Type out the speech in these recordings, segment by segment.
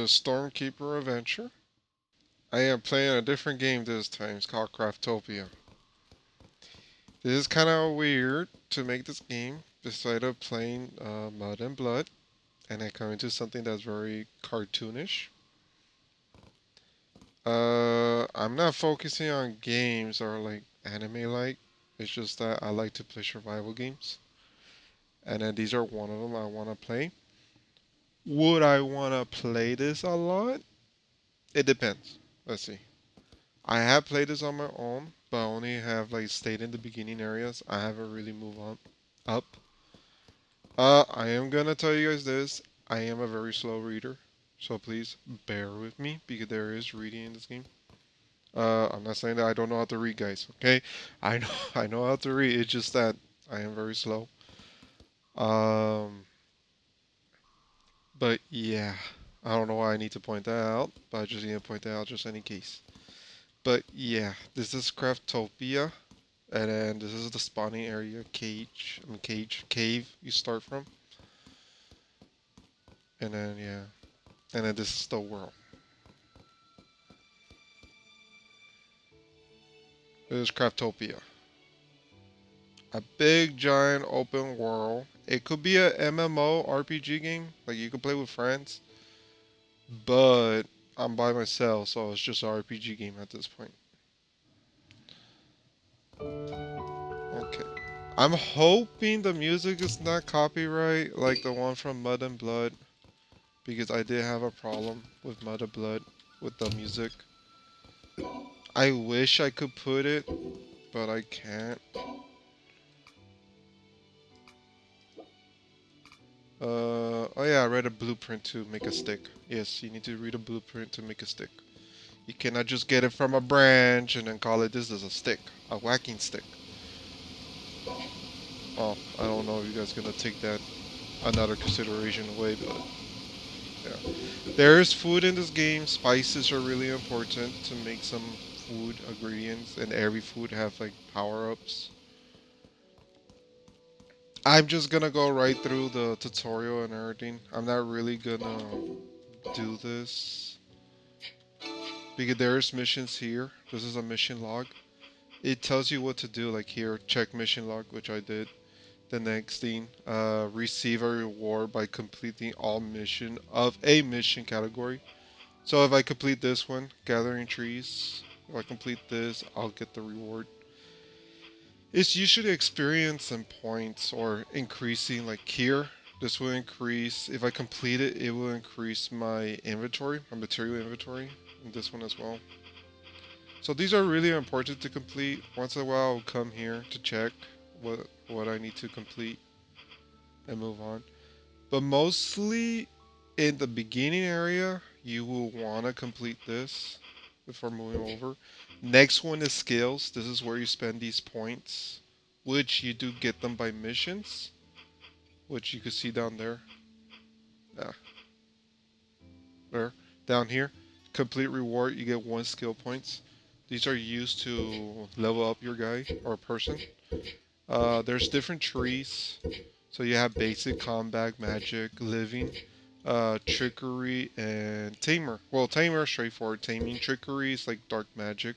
Stormkeeper Adventure. I am playing a different game this time. It's called Craftopia. This is kind of weird to make this game. Decided of playing Mud and Blood, and I come into something that's very cartoonish. I'm not focusing on games or like anime-like. It's just that I like to play survival games, and then these are one of them I want to play. Would I want to play this a lot? It depends. Let's see. I have played this on my own, but I only have like stayed in the beginning areas. I haven't really moved on up. I am gonna tell you guys this. I am a very slow reader, so please bear with me because there is reading in this game. I'm not saying that I don't know how to read, guys. Okay, I know I know how to read. It's just that I am very slow. Um, but yeah, I don't know why I need to point that out, but I just need to point that out just in case. But yeah, this is Craftopia. And then this is the spawning area, cave you start from. And then, yeah. And then this is the world. This is Craftopia. A big, giant, open world. It could be a MMORPG game, like you could play with friends. But I'm by myself, so it's just an RPG game at this point. Okay. I'm hoping the music is not copyright like the one from Mud and Blood, because I did have a problem with Mud and Blood with the music. I wish I could put it, but I can't. Oh yeah, I read a blueprint to make a stick. Yes, you need to read a blueprint to make a stick. You cannot just get it from a branch and then call it this is a stick, a whacking stick. Oh, I don't know if you guys gonna take that another consideration away, but yeah. There is food in this game. Spices are really important to make some food ingredients, and every food have like power-ups. I'm just gonna go right through the tutorial and everything. I'm not really gonna do this because there's missions here. This is a mission log. It tells you what to do, like here, check mission log, which I did. The next thing, receive a reward by completing all mission of a mission category. So if I complete this one, gathering trees, if I complete this, I'll get the reward. It's usually experience and points or increasing, like here. This will increase, if I complete it, it will increase my inventory, my material inventory, and this one as well. So these are really important to complete. Once in a while, I'll come here to check what I need to complete and move on. But mostly in the beginning area, you will want to complete this before moving over. Next one is skills. This is where you spend these points, which you do get them by missions, which you can see down there. Yeah, there. Down here, complete reward, you get 1 skill points. These are used to level up your guy or person. There's different trees. So you have basic, combat, magic, living, trickery, and tamer. Well, tamer is straightforward. Taming, trickery is like dark magic.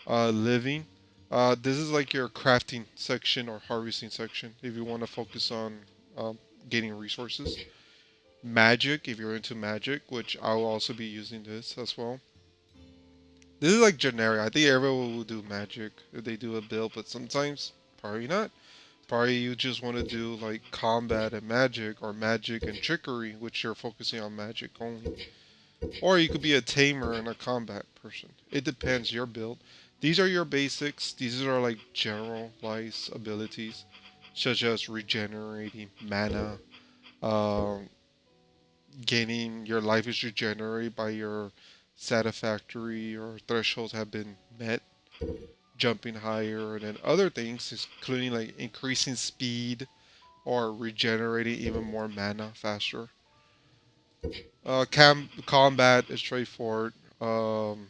Living. This is like your crafting section or harvesting section if you want to focus on getting resources. Magic, if you're into magic, which I will also be using this as well. This is like generic. I think everyone will do magic if they do a build, but sometimes probably not. Probably you just want to do like combat and magic, or magic and trickery, which you're focusing on magic only. Or you could be a tamer and a combat person. It depends your build. These are your basics. These are like generalized abilities, such as regenerating mana, um, gaining your life is regenerated by your satisfactory or thresholds have been met, jumping higher, and then other things, including like increasing speed or regenerating even more mana faster. Combat is straightforward. I'm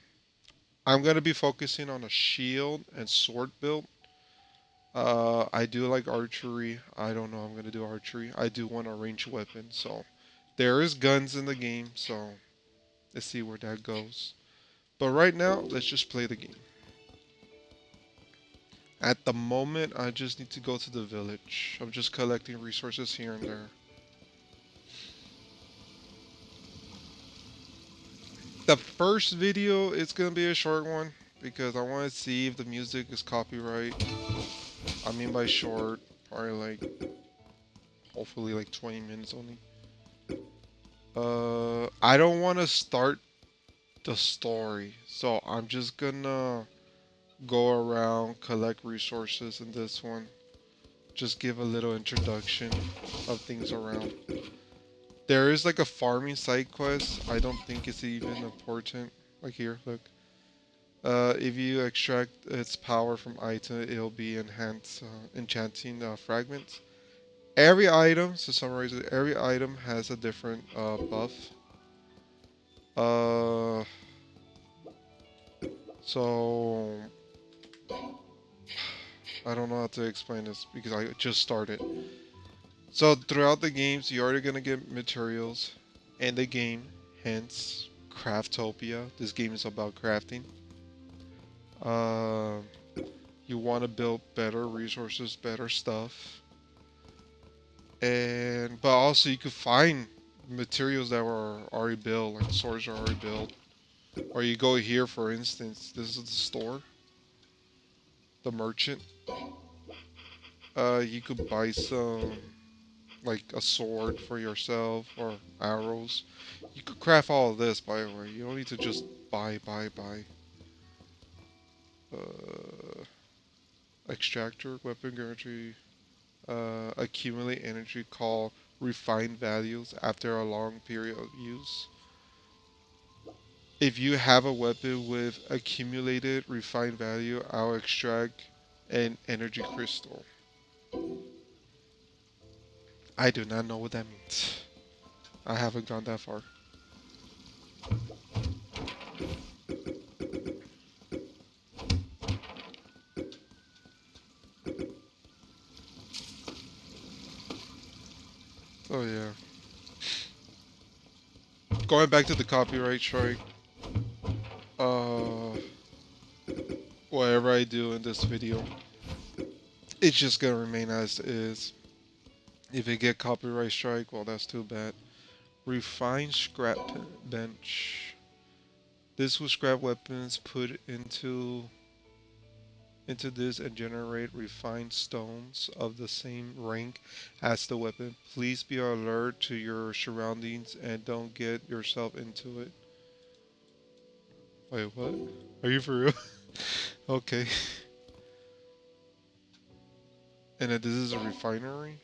gonna be focusing on a shield and sword build. I do like archery. I don't know. I'm gonna do archery. I do want a ranged weapon. So there is guns in the game. So Let's see where that goes. But right now, let's just play the game. At the moment, I just need to go to the village. I'm just collecting resources here and there. The first video is gonna be a short one because I want to see if the music is copyright. I mean by short, probably like hopefully like 20 minutes only. I don't want to start the story, so I'm just gonna go around, collect resources in this one. Just give a little introduction of things around. There is like a farming side quest. I don't think it's even important. Like here, look. If you extract its power from item, it'll be enhanced, enchanting fragments. Every item, to summarize it, every item has a different buff. Uh, so I don't know how to explain this because I just started. So throughout the games, you're already gonna get materials in the game. Hence, Craftopia. This game is about crafting. Uh, you want to build better resources, better stuff, and but also you could find materials that were already built, like swords are already built. Or you go here, for instance. This is the store, the merchant. You could buy some, like a sword for yourself or arrows. You could craft all of this, by the way. You don't need to just buy. Uh, Extractor, weapon guarantee, accumulate energy, call refined values after a long period of use. If you have a weapon with accumulated refined value, I'll extract an energy crystal. I do not know what that means. I haven't gone that far. Oh yeah. Going back to the copyright strike. Uh, whatever I do in this video, it's just gonna remain as is. If it get copyright strike, well, that's too bad. Refine scrap bench. This will scrap weapons put into this and generate refined stones of the same rank as the weapon. Please be alert to your surroundings and don't get yourself into it. Wait, what? Are you for real? Okay. And then this is a refinery.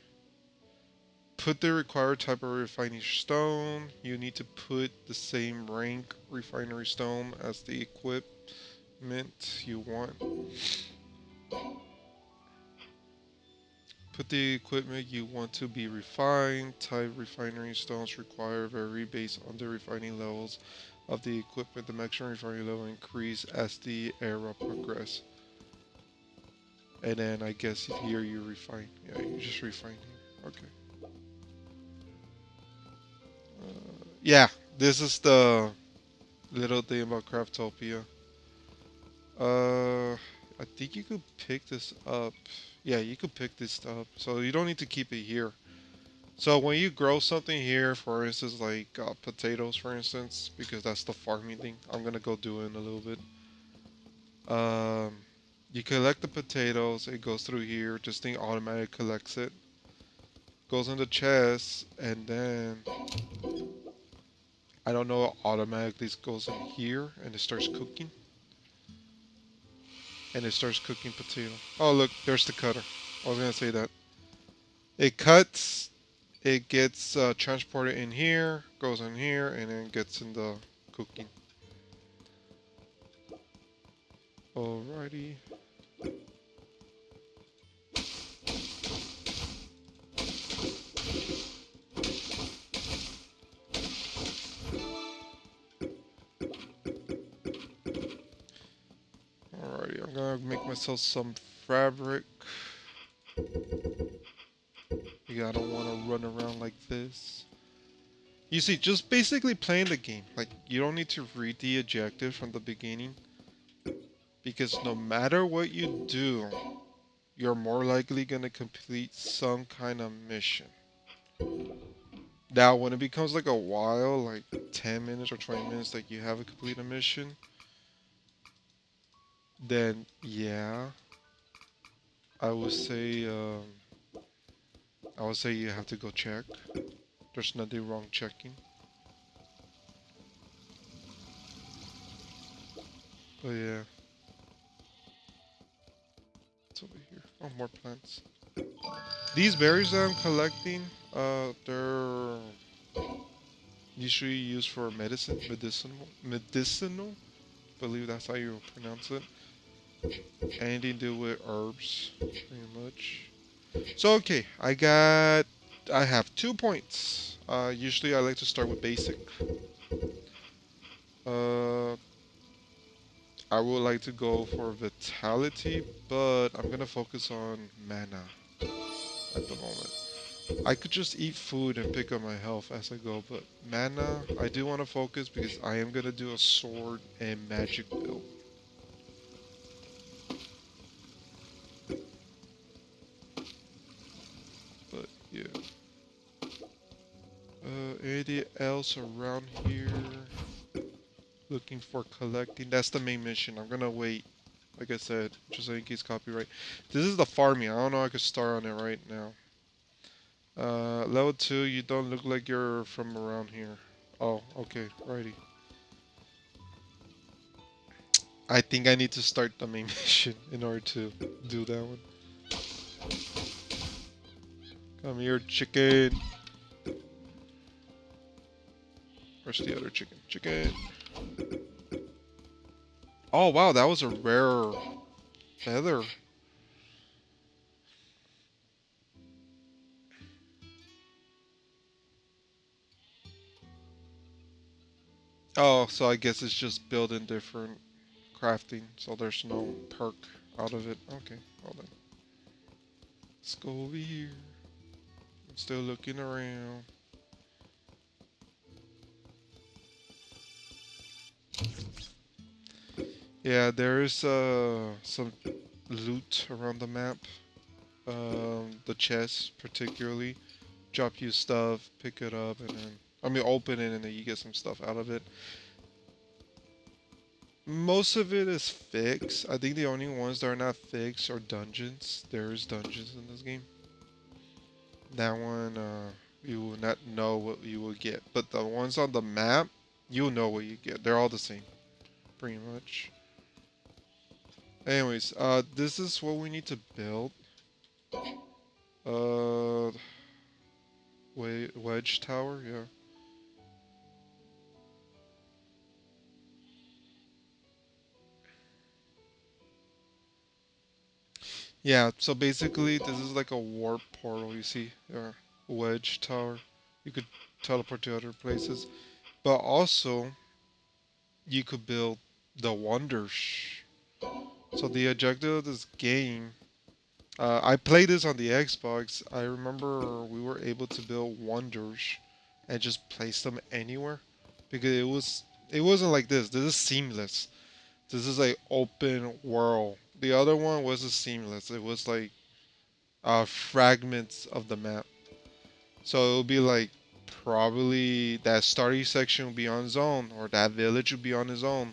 Put the required type of refining stone. You need to put the same rank refinery stone as the equipment you want. Put the equipment you want to be refined. Type refinery stones require vary based on the refining levels of the equipment. The maximum refinery level increase as the era progress. And then I guess here you refine. Yeah, you just refine here. Okay. Yeah, this is the little thing about Craftopia. I think you could pick this up. Yeah, you could pick this up. So you don't need to keep it here. So when you grow something here, for instance, like potatoes, for instance, because that's the farming thing, I'm gonna go do it in a little bit. Um, you collect the potatoes. It goes through here. This thing automatically collects it. Goes in the chest, and then I don't know. Automatically goes in here, and it starts cooking. And it starts cooking potato. Oh look, there's the cutter. I was gonna say that. It cuts. It gets transported in here, goes in here, and then gets in the cooking. Alrighty. Alrighty, I'm gonna make myself some fabric. Yeah, I don't want to run around like this. You see, just basically playing the game. Like, you don't need to read the objective from the beginning. Because no matter what you do, you're more likely going to complete some kind of mission. Now, when it becomes like a while, like 10 minutes or 20 minutes, that you haven't completed a mission, then yeah, I would say, you have to go check. There's nothing wrong checking. But yeah, it's over here. Oh, more plants. These berries that I'm collecting, they're usually used for medicinal. I believe that's how you pronounce it. Anything to do with herbs, pretty much. So okay, I have 2 points. Usually I like to start with basic. Uh, I would like to go for vitality, but I'm gonna focus on mana at the moment. I could just eat food and pick up my health as I go, but mana, I do want to focus because I am gonna do a sword and magic build. But yeah. Anything else around here? Looking for collecting. That's the main mission. I'm gonna wait. Like I said, just in case copyright. This is the farming. I don't know. I could start on it right now. Level 2. You don't look like you're from around here. Oh, okay. Righty. I think I need to start the main mission in order to do that one. Come here, chicken. Where's the other chicken? Chicken. Oh, wow. That was a rare feather. Oh, so I guess it's just building different crafting, so there's no perk out of it. Okay, well then. Let's go over here. I'm still looking around. Yeah, there is some loot around the map. The chest particularly. Drop you stuff, pick it up, and then open it, and then you get some stuff out of it. Most of it is fixed. I think the only ones that are not fixed are dungeons. There's dungeons in this game. That one, you will not know what you will get. But the ones on the map, you'll know what you get. They're all the same, pretty much. Anyways, this is what we need to build. Uh, wedge tower, yeah. Yeah, so basically, this is like a warp portal, you see? Wedge tower. You could teleport to other places. But also, you could build the wonders. So the objective of this game, I played this on the Xbox. I remember we were able to build wonders and just place them anywhere because it wasn't like this. This is seamless. This is like open world. The other one wasn't seamless. It was like fragments of the map. So it would be like probably that starting section will be on its own, or that village will be on its own,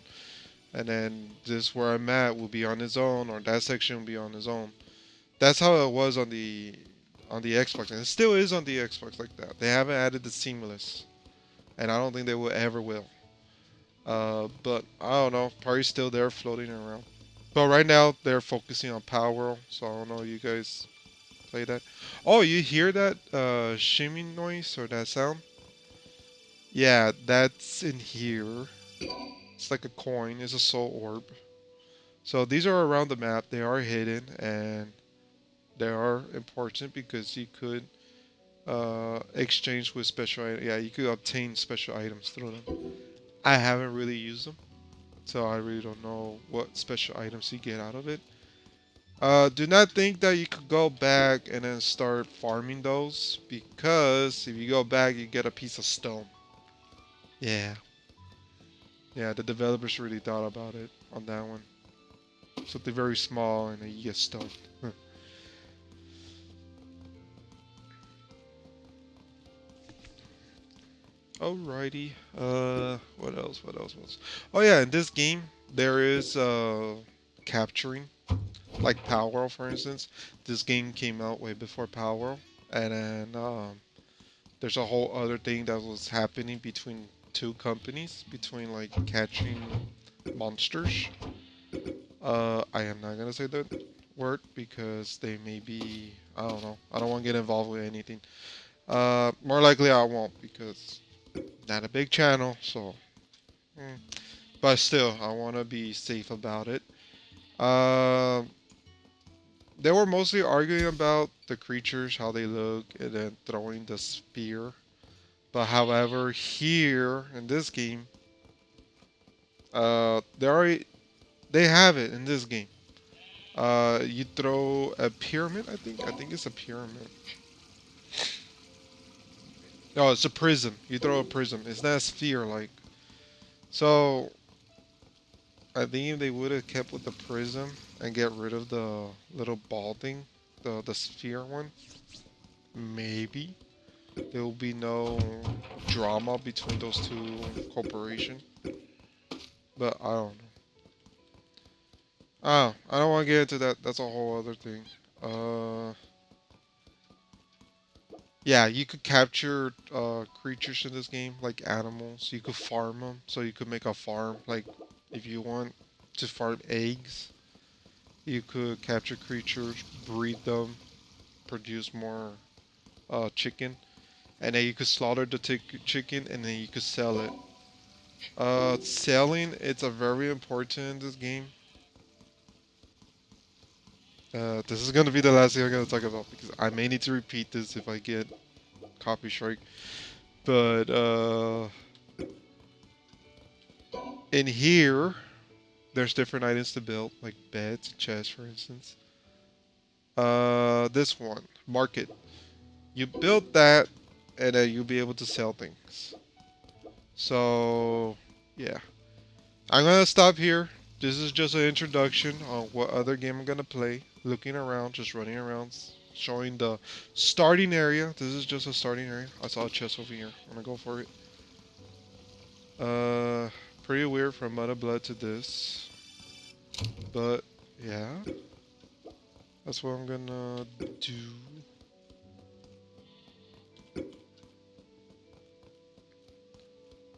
and then this where I'm at will be on its own, or that section will be on its own. That's how it was on the Xbox, and it still is on the Xbox like that. They haven't added the seamless, and I don't think they will ever will. But I don't know, probably still there floating around. But right now they're focusing on Power World, so I don't know. You guys play that? Oh, you hear that shimming noise or that sound? Yeah, that's in here. It's like a coin. It's a soul orb. So these are around the map. They are hidden and they are important because you could exchange with yeah, you could obtain special items through them. I haven't really used them, so I really don't know what special items you get out of it. Do not think that you could go back and then start farming those because if you go back, you get a piece of stone. Yeah. Yeah, the developers really thought about it on that one. Something very small and then you get stuck. Alrighty. What else? What else? What else? Oh yeah, in this game there is capturing, like Power World, for instance. This game came out way before Power World, and then there's a whole other thing that was happening between two companies, between like catching monsters. I am not gonna say that word because they may be. I don't know. I don't want to get involved with anything. More likely I won't because not a big channel, so. mm. But still, I want to be safe about it. Uh, they were mostly arguing about the creatures, how they look, and then throwing the spear. But however, here in this game, they have it in this game. You throw a pyramid. I think it's a pyramid. No, it's a prism. You throw a prism. It's not a sphere like. So I think if they would have kept with the prism and get rid of the little ball thing, the sphere one, maybe there will be no drama between those two corporations. But I don't know. I don't want to get into that. That's a whole other thing. Uh, yeah, you could capture creatures in this game, like animals. You could farm them, so you could make a farm. Like if you want to farm eggs, you could capture creatures, breed them, produce more chicken, and then you could slaughter the chicken, and then you could sell it. Selling it's a very important in this game. This is gonna be the last thing I'm gonna talk about because I may need to repeat this if I get copy strike. But in here, there's different items to build, like beds, chests, for instance. This one, market. You build that, and then you'll be able to sell things. So, yeah. I'm gonna stop here. This is just an introduction on what other game I'm gonna play. Looking around, just running around, showing the starting area. This is just a starting area. I saw a chest over here. I'm gonna go for it. Uh, Pretty weird from Mud of Blood to this, but yeah, that's what I'm gonna do.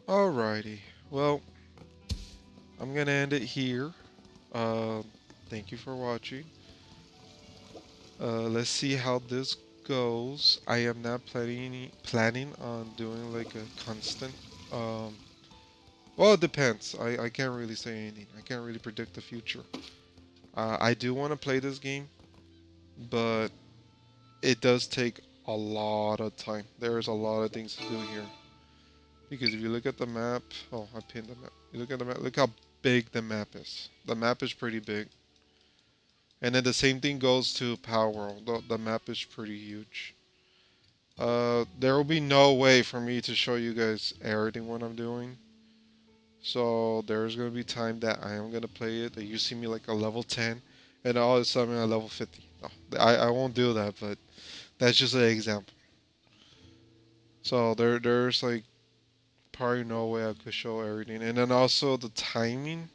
Alrighty. Well, I'm gonna end it here. Uh, Thank you for watching. Let's see how this goes. I am not planning on doing like a constant. Um, well, it depends. I can't really say anything. I can't really predict the future. I do want to play this game, but it does take a lot of time. There's a lot of things to do here. Because if you look at the map, oh, I pinned the map. You look at the map. Look how big the map is. The map is pretty big. And then the same thing goes to Power World. The map is pretty huge. There will be no way for me to show you guys everything what I'm doing. So there's gonna be time that I am gonna play it. That you see me like a level 10, and all of a sudden I'm at level 50. No, I won't do that, but that's just an example. So there's like probably no way I could show everything, and then also the timing.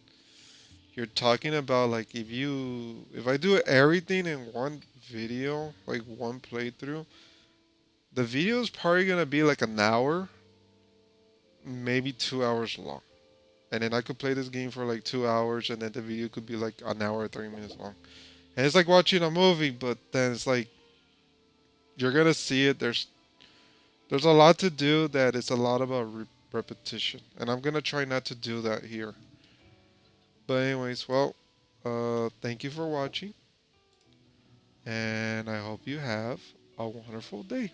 You're talking about like if I do everything in one video, like one playthrough, the video is probably gonna be like an hour, maybe 2 hours long. And then I could play this game for like 2 hours, and then the video could be like an hour, 30 minutes long. And it's like watching a movie, but then it's like you're gonna see it. There's a lot to do that it's a lot about repetition, and I'm gonna try not to do that here. But anyways, well, thank you for watching, and I hope you have a wonderful day.